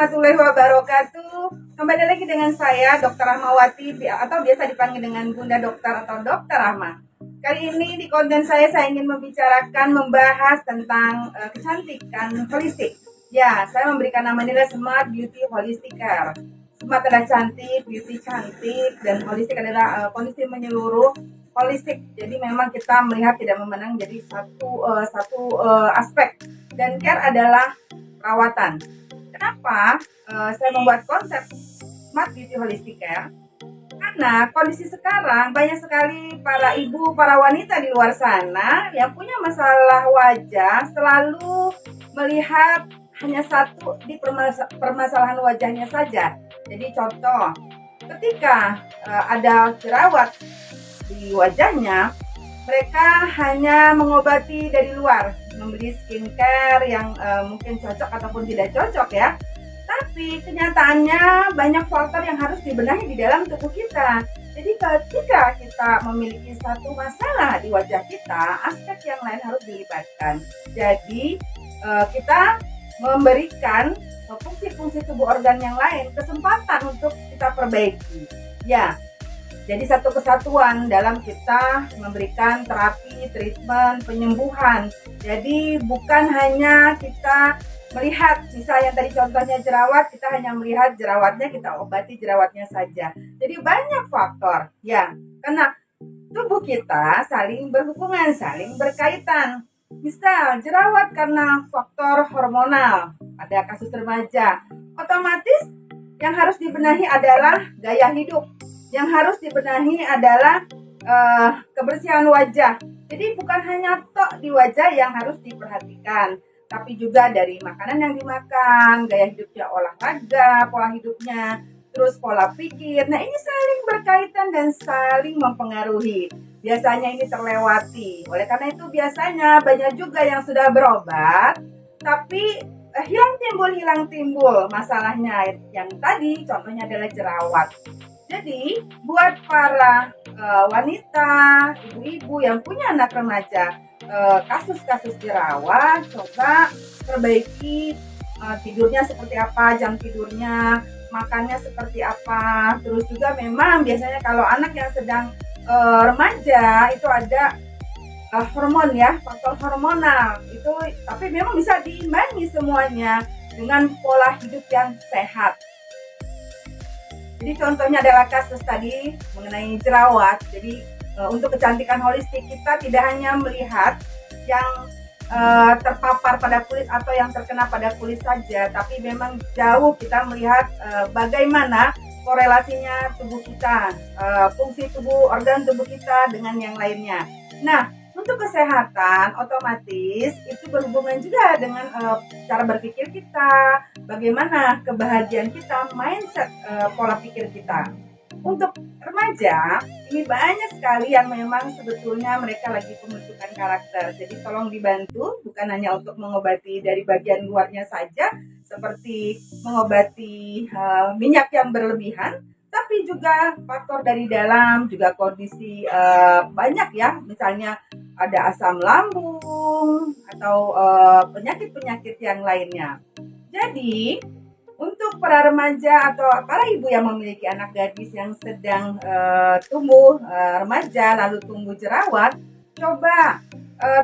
warahmatullahi wabarakatuh. Kembali lagi dengan saya, Dr. Rahmawati, atau biasa dipanggil dengan Bunda Dokter atau Dr. Rahma. Kali ini di konten saya ingin membahas tentang kecantikan holistik. Ya, saya memberikan nama inilah Smart Beauty Holistic Care. Smart adalah cantik, beauty cantik, dan holistik adalah kondisi menyeluruh holistik. Jadi memang kita melihat tidak memandang jadi satu aspek. Dan care adalah perawatan. Kenapa saya membuat konsep Smart Beauty Holistic Care? Karena kondisi sekarang banyak sekali para ibu, para wanita di luar sana yang punya masalah wajah selalu melihat hanya satu di permasalahan wajahnya saja. Jadi contoh, ketika ada jerawat di wajahnya, mereka hanya mengobati dari luar, membeli skincare yang mungkin cocok ataupun tidak cocok ya. Tapi kenyataannya banyak faktor yang harus dibenahi di dalam tubuh kita. Jadi ketika kita memiliki satu masalah di wajah kita, aspek yang lain harus dilibatkan. Jadi kita memberikan fungsi-fungsi tubuh organ yang lain kesempatan untuk kita perbaiki. Ya, jadi satu kesatuan dalam kita memberikan terapi, treatment, penyembuhan. Jadi bukan hanya kita melihat, misalnya tadi contohnya jerawat, kita hanya melihat jerawatnya, kita obati jerawatnya saja. Jadi banyak faktor, ya, karena tubuh kita saling berhubungan, saling berkaitan. Misal jerawat karena faktor hormonal, ada kasus remaja, otomatis yang harus dibenahi adalah gaya hidup. Yang harus dibenahi adalah kebersihan wajah. Jadi bukan hanya tok di wajah yang harus diperhatikan, tapi juga dari makanan yang dimakan, gaya hidupnya, olahraga, pola hidupnya, terus pola pikir. Nah, ini saling berkaitan dan saling mempengaruhi. Biasanya ini terlewati. Oleh karena itu biasanya banyak juga yang sudah berobat, tapi hilang timbul masalahnya. Yang tadi contohnya adalah jerawat. Jadi buat para wanita, ibu-ibu yang punya anak remaja, kasus-kasus jerawat, coba perbaiki tidurnya seperti apa, jam tidurnya, makannya seperti apa. Terus juga memang biasanya kalau anak yang sedang remaja itu ada hormon ya, faktor hormonal itu, tapi memang bisa diimbangi semuanya dengan pola hidup yang sehat. Jadi contohnya adalah kasus tadi mengenai jerawat. Jadi untuk kecantikan holistik kita tidak hanya melihat yang terpapar pada kulit atau yang terkena pada kulit saja, tapi memang jauh kita melihat bagaimana korelasinya tubuh kita, fungsi tubuh, organ tubuh kita dengan yang lainnya. Nah, untuk kesehatan otomatis itu berhubungan juga dengan cara berpikir kita, bagaimana kebahagiaan kita, mindset, pola pikir kita. Untuk remaja, ini banyak sekali yang memang sebetulnya mereka lagi pembentukan karakter. Jadi tolong dibantu, bukan hanya untuk mengobati dari bagian luarnya saja, seperti mengobati minyak yang berlebihan, tapi juga faktor dari dalam, juga kondisi banyak ya, misalnya ada asam lambung atau penyakit-penyakit yang lainnya. Jadi untuk para remaja atau para ibu yang memiliki anak gadis yang sedang tumbuh remaja lalu tumbuh jerawat, coba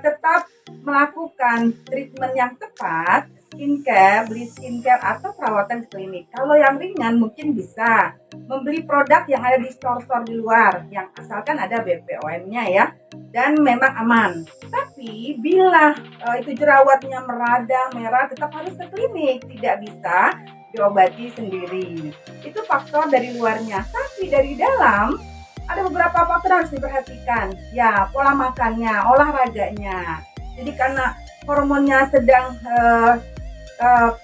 tetap melakukan treatment yang tepat, skincare, beli skincare atau perawatan klinik. Kalau yang ringan mungkin bisa membeli produk yang ada di store-store di luar, yang asalkan ada BPOM-nya ya, dan memang aman. Tapi bila itu jerawatnya merada, merah, tetap harus ke klinik, tidak bisa diobati sendiri. Itu faktor dari luarnya. Tapi dari dalam ada beberapa faktor harus diperhatikan. Ya, pola makannya, olahraganya. Jadi karena hormonnya sedang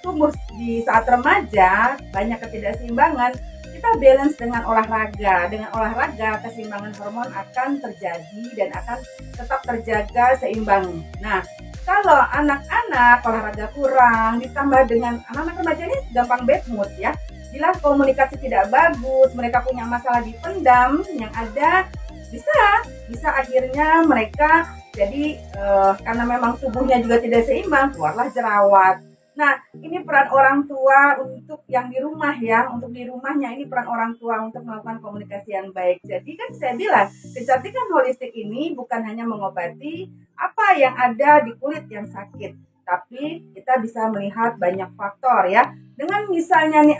tumbuh di saat remaja, banyak ketidakseimbangan, kita balance dengan olahraga. Dengan olahraga, keseimbangan hormon akan terjadi dan akan tetap terjaga seimbang. Nah, kalau anak-anak olahraga kurang, ditambah dengan anak-anak remaja ini gampang bad mood ya. Bila komunikasi tidak bagus, mereka punya masalah dipendam, yang ada bisa akhirnya mereka jadi karena memang tubuhnya juga tidak seimbang, keluarlah jerawat. Nah, ini peran orang tua untuk yang di rumah ya, untuk di rumahnya ini peran orang tua untuk melakukan komunikasi yang baik. Jadi kan saya bilang, kecantikan holistik ini bukan hanya mengobati apa yang ada di kulit yang sakit, tapi kita bisa melihat banyak faktor ya. Dengan misalnya nih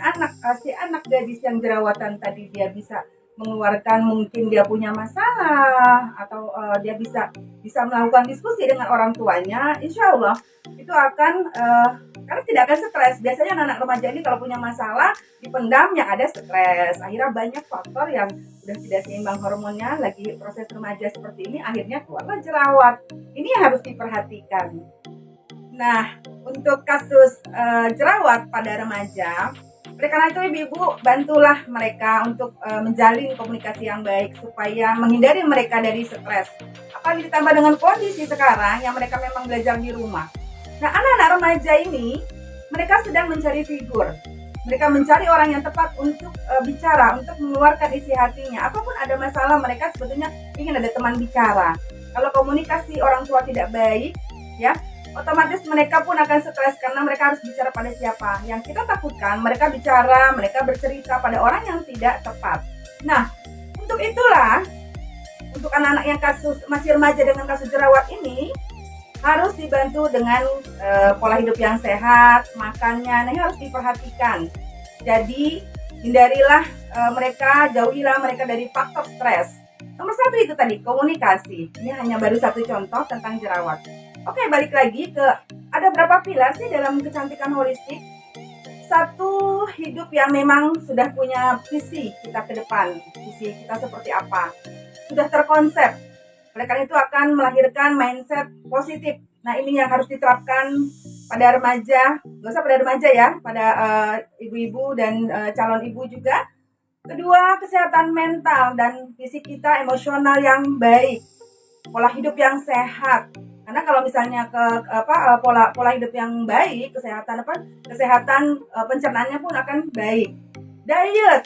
si anak gadis yang jerawatan tadi dia bisa mengeluarkan mungkin dia punya masalah atau dia bisa melakukan diskusi dengan orang tuanya, insya Allah itu akan karena tidak akan stres. Biasanya anak-anak remaja ini kalau punya masalah dipendam, yang ada stres. Akhirnya banyak faktor yang sudah tidak seimbang hormonnya, lagi proses remaja seperti ini, akhirnya keluarlah jerawat. Ini yang harus diperhatikan. Nah, untuk kasus jerawat pada remaja, oleh karena itu ibu-ibu bantulah mereka untuk menjalin komunikasi yang baik supaya menghindari mereka dari stres. Apalagi ditambah dengan kondisi sekarang yang mereka memang belajar di rumah. Nah, anak-anak remaja ini mereka sedang mencari figur. Mereka mencari orang yang tepat untuk bicara, untuk mengeluarkan isi hatinya. Apapun ada masalah, mereka sebetulnya ingin ada teman bicara. Kalau komunikasi orang tua tidak baik, ya, otomatis mereka pun akan stres karena mereka harus bicara pada siapa. Yang kita takutkan mereka bicara, mereka bercerita pada orang yang tidak tepat. Nah, untuk itulah, untuk anak-anak yang masih remaja dengan kasus jerawat ini, harus dibantu dengan pola hidup yang sehat, makannya, nah ini harus diperhatikan. Jadi hindarilah jauhilah mereka dari faktor stres. Nomor 1 itu tadi, komunikasi. Ini hanya baru satu contoh tentang jerawat. Oke, balik lagi ke ada berapa pilar sih dalam kecantikan holistik? 1, hidup yang memang sudah punya visi kita ke depan, visi kita seperti apa, sudah terkonsep. Oleh karena itu akan melahirkan mindset positif. Nah, ini yang harus diterapkan pada remaja, nggak usah pada remaja ya, pada ibu-ibu dan calon ibu juga. Kedua, kesehatan mental dan fisik kita, emosional yang baik, pola hidup yang sehat. Karena kalau misalnya pola hidup yang baik, kesehatan pencernaannya pun akan baik. Diet,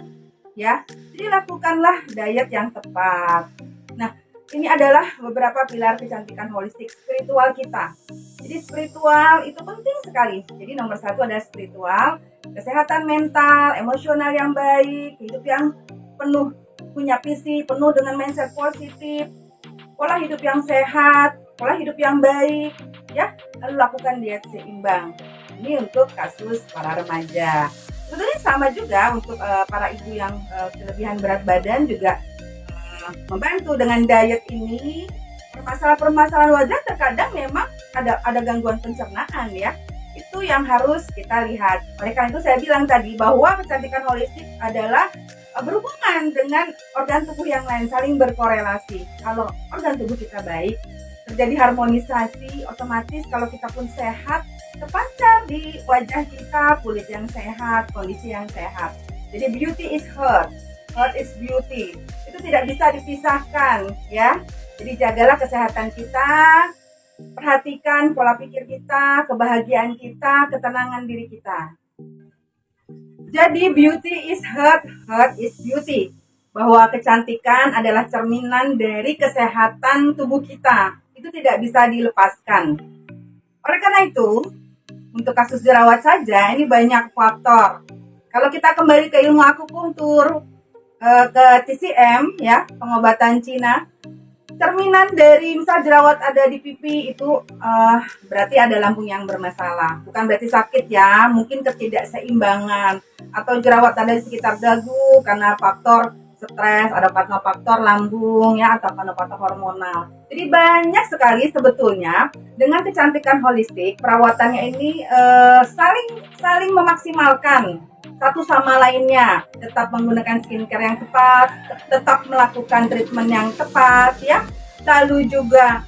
ya, jadi lakukanlah diet yang tepat. Nah, ini adalah beberapa pilar kecantikan holistik spiritual kita. Jadi spiritual itu penting sekali. Jadi nomor 1 adalah spiritual, kesehatan mental, emosional yang baik, hidup yang penuh punya visi, penuh dengan mindset positif, pola hidup yang sehat, pola hidup yang baik, ya. Lalu lakukan diet seimbang. Ini untuk kasus para remaja. Sebetulnya sama juga untuk para ibu yang kelebihan berat badan juga membantu dengan diet ini. Permasalahan wajah terkadang memang ada gangguan pencernaan ya. Itu yang harus kita lihat. Oleh karena itu saya bilang tadi bahwa kecantikan holistik adalah berhubungan dengan organ tubuh yang lain, saling berkorelasi. Kalau organ tubuh kita baik, terjadi harmonisasi, otomatis kalau kita pun sehat, terpancar di wajah kita, kulit yang sehat, kondisi yang sehat. Jadi beauty is health. Health is beauty. Itu tidak bisa dipisahkan ya. Jadi jagalah kesehatan kita, perhatikan pola pikir kita, kebahagiaan kita, ketenangan diri kita. Jadi beauty is health, health is beauty. Bahwa kecantikan adalah cerminan dari kesehatan tubuh kita. Itu tidak bisa dilepaskan. Oleh karena itu, untuk kasus jerawat saja ini banyak faktor. Kalau kita kembali ke ilmu akupunktur, ke TCM ya, pengobatan Cina, cerminan dari misal jerawat ada di pipi itu berarti ada lambung yang bermasalah. Bukan berarti sakit ya, mungkin ketidakseimbangan atau jerawat ada di sekitar dagu karena faktor stres, ada faktor lambung ya, atau karena faktor hormonal. Jadi banyak sekali sebetulnya dengan kecantikan holistik, perawatannya ini saling memaksimalkan satu sama lainnya, tetap menggunakan skincare yang tepat, tetap melakukan treatment yang tepat ya. Lalu juga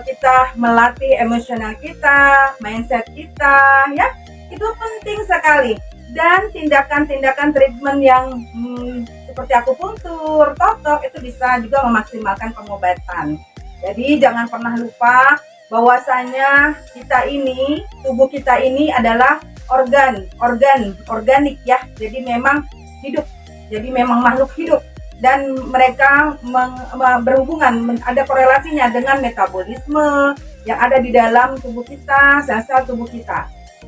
kita melatih emosional kita, mindset kita ya. Itu penting sekali. Dan tindakan-tindakan treatment yang seperti akupunktur, totok itu bisa juga memaksimalkan pengobatan. Jadi jangan pernah lupa bahwasanya tubuh kita ini adalah organik ya. Jadi memang hidup. Jadi memang makhluk hidup dan mereka berhubungan, ada korelasinya dengan metabolisme yang ada di dalam tubuh kita, sel-sel tubuh kita.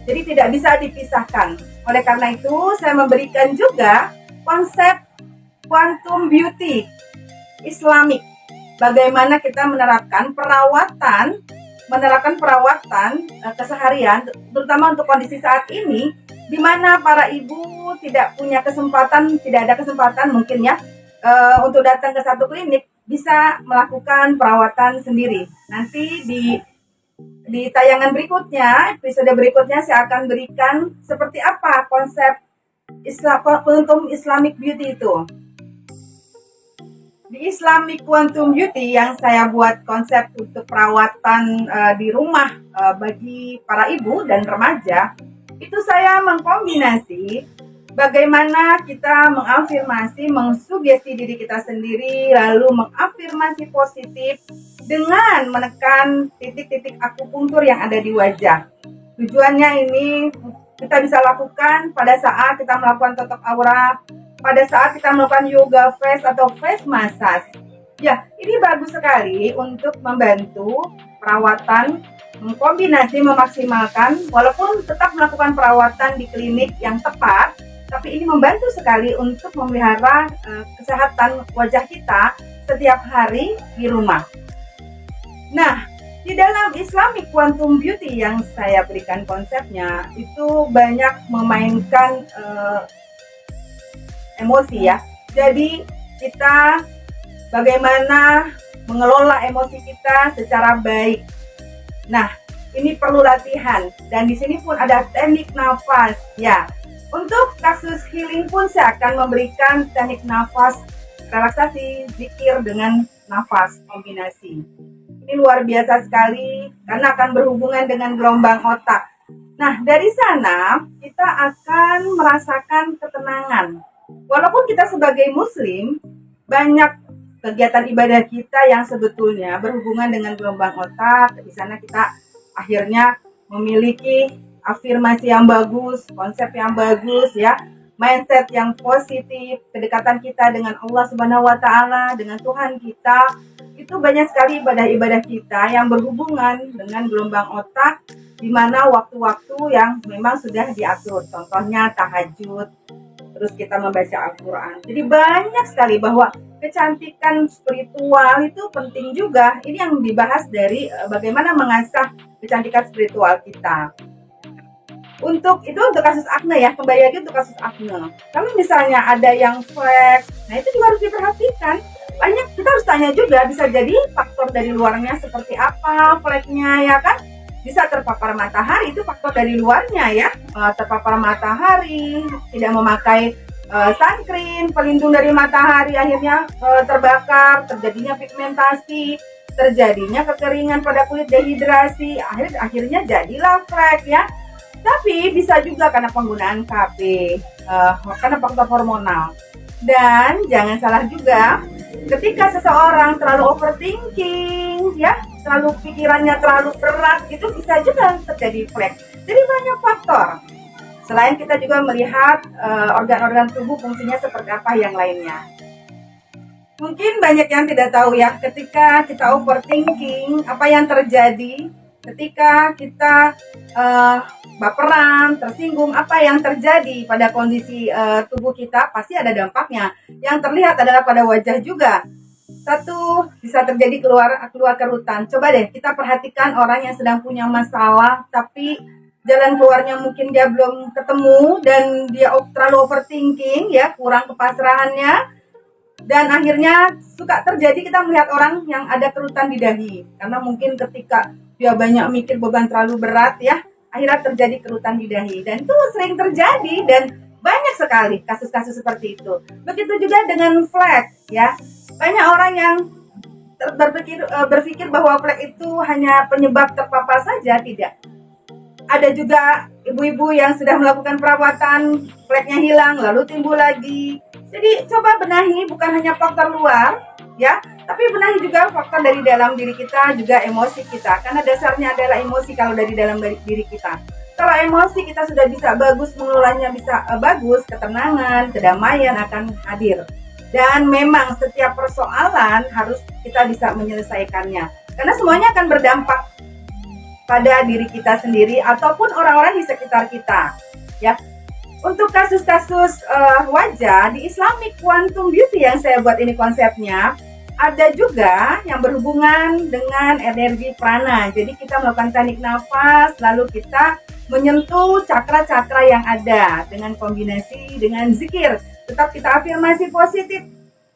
Jadi tidak bisa dipisahkan. Oleh karena itu, saya memberikan juga konsep quantum beauty Islamik. Bagaimana kita menerapkan perawatan keseharian, terutama untuk kondisi saat ini, di mana para ibu tidak ada kesempatan mungkin ya, untuk datang ke satu klinik, bisa melakukan perawatan sendiri. Nanti di tayangan berikutnya, episode berikutnya, saya akan berikan seperti apa konsep quantum Islamic beauty itu. Di Islamic Quantum Beauty yang saya buat konsep untuk perawatan di rumah bagi para ibu dan remaja, itu saya mengkombinasi bagaimana kita mengafirmasi, mengsugesti diri kita sendiri, lalu mengafirmasi positif dengan menekan titik-titik akupunktur yang ada di wajah. Tujuannya ini kita bisa lakukan pada saat kita melakukan totok aura, pada saat kita melakukan yoga face atau face massage. Ya, ini bagus sekali untuk membantu perawatan, mengkombinasi, memaksimalkan, walaupun tetap melakukan perawatan di klinik yang tepat, tapi ini membantu sekali untuk memelihara kesehatan wajah kita setiap hari di rumah. Nah, di dalam Islamic Quantum Beauty yang saya berikan konsepnya, itu banyak memainkan emosi ya. Jadi kita bagaimana mengelola emosi kita secara baik. Nah, ini perlu latihan dan di sini pun ada teknik nafas ya. Untuk kasus healing pun saya akan memberikan teknik nafas relaksasi zikir dengan nafas kombinasi. Ini luar biasa sekali karena akan berhubungan dengan gelombang otak. Nah, dari sana kita akan merasakan ketenangan. Walaupun kita sebagai muslim, banyak kegiatan ibadah kita yang sebetulnya berhubungan dengan gelombang otak. Di sana kita akhirnya memiliki afirmasi yang bagus, konsep yang bagus ya, mindset yang positif, kedekatan kita dengan Allah Subhanahu wa taala, dengan Tuhan kita. Itu banyak sekali ibadah-ibadah kita yang berhubungan dengan gelombang otak, di mana waktu-waktu yang memang sudah diatur. Contohnya tahajud, terus kita membaca Al-Quran. Jadi banyak sekali bahwa kecantikan spiritual itu penting juga. Ini yang dibahas dari bagaimana mengasah kecantikan spiritual kita. Untuk kasus akne ya, kembali lagi untuk kasus akne. Kalau misalnya ada yang flek, nah itu juga harus diperhatikan. Banyak kita harus tanya juga, bisa jadi faktor dari luarnya seperti apa fleknya ya kan? Bisa terpapar matahari, itu faktor dari luarnya ya, terpapar matahari, tidak memakai sunscreen, pelindung dari matahari, akhirnya terbakar, terjadinya pigmentasi, terjadinya kekeringan pada kulit, dehidrasi, akhirnya jadilah flek ya. Tapi bisa juga karena penggunaan KB, karena faktor hormonal. Dan jangan salah juga, ketika seseorang terlalu overthinking ya, selalu pikirannya terlalu berat, itu bisa juga terjadi flek. Jadi banyak faktor. Selain kita juga melihat organ-organ tubuh fungsinya seperti apa yang lainnya. Mungkin banyak yang tidak tahu ya, ketika kita overthinking, apa yang terjadi ketika kita baperan, tersinggung, apa yang terjadi pada kondisi tubuh kita, pasti ada dampaknya. Yang terlihat adalah pada wajah juga. Satu, bisa terjadi keluar kerutan. Coba deh kita perhatikan orang yang sedang punya masalah, tapi jalan keluarnya mungkin dia belum ketemu, dan dia terlalu overthinking ya, kurang kepasrahannya, dan akhirnya suka terjadi kita melihat orang yang ada kerutan di dahi, karena mungkin ketika dia banyak mikir, beban terlalu berat ya, akhirnya terjadi kerutan di dahi. Dan itu sering terjadi dan banyak sekali kasus-kasus seperti itu. Begitu juga dengan flek ya. Banyak orang yang berpikir bahwa flek itu hanya penyebab terpapar saja, tidak. Ada juga ibu-ibu yang sudah melakukan perawatan, fleknya hilang lalu timbul lagi. Jadi coba benahi, bukan hanya faktor luar ya, tapi benahi juga faktor dari dalam diri kita, juga emosi kita, karena dasarnya adalah emosi kalau dari dalam diri kita. Kalau emosi kita sudah bisa bagus mengelolanya, bisa bagus, ketenangan, kedamaian akan hadir. Dan memang setiap persoalan harus kita bisa menyelesaikannya, karena semuanya akan berdampak pada diri kita sendiri ataupun orang-orang di sekitar kita. Ya, untuk kasus-kasus wajah di Islamic Quantum Beauty yang saya buat ini konsepnya, ada juga yang berhubungan dengan energi prana. Jadi kita melakukan teknik nafas, lalu kita menyentuh cakra-cakra yang ada dengan kombinasi dengan zikir. Tetap kita afirmasi positif.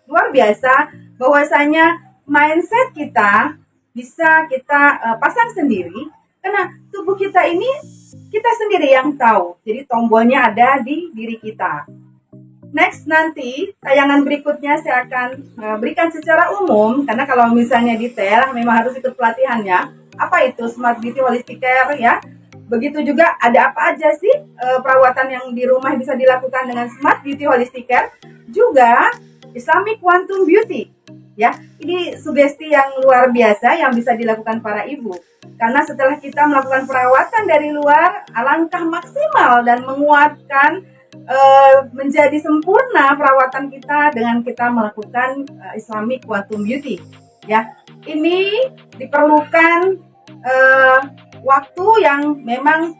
Luar biasa bahwasanya mindset kita bisa kita pasang sendiri, karena tubuh kita ini kita sendiri yang tahu. Jadi tombolnya ada di diri kita. Next, nanti tayangan berikutnya saya akan berikan secara umum, karena kalau misalnya detail memang harus ikut pelatihannya. Apa itu Smart Beauty Holistic Care ya? Begitu juga ada apa aja sih perawatan yang di rumah bisa dilakukan dengan Smart Beauty Holistic Care? Juga Islamic Quantum Beauty ya. Ini sugesti yang luar biasa yang bisa dilakukan para ibu. Karena setelah kita melakukan perawatan dari luar, alangkah maksimal dan menguatkan menjadi sempurna perawatan kita dengan kita melakukan Islamic Quantum Beauty ya. Ini diperlukan waktu yang memang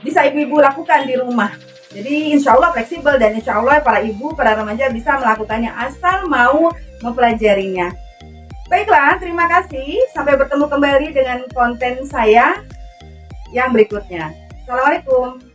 bisa ibu-ibu lakukan di rumah. Jadi insya Allah fleksibel dan insya Allah para ibu, para remaja bisa melakukannya asal mau mempelajarinya. Baiklah, terima kasih. Sampai bertemu kembali dengan konten saya yang berikutnya. Assalamualaikum.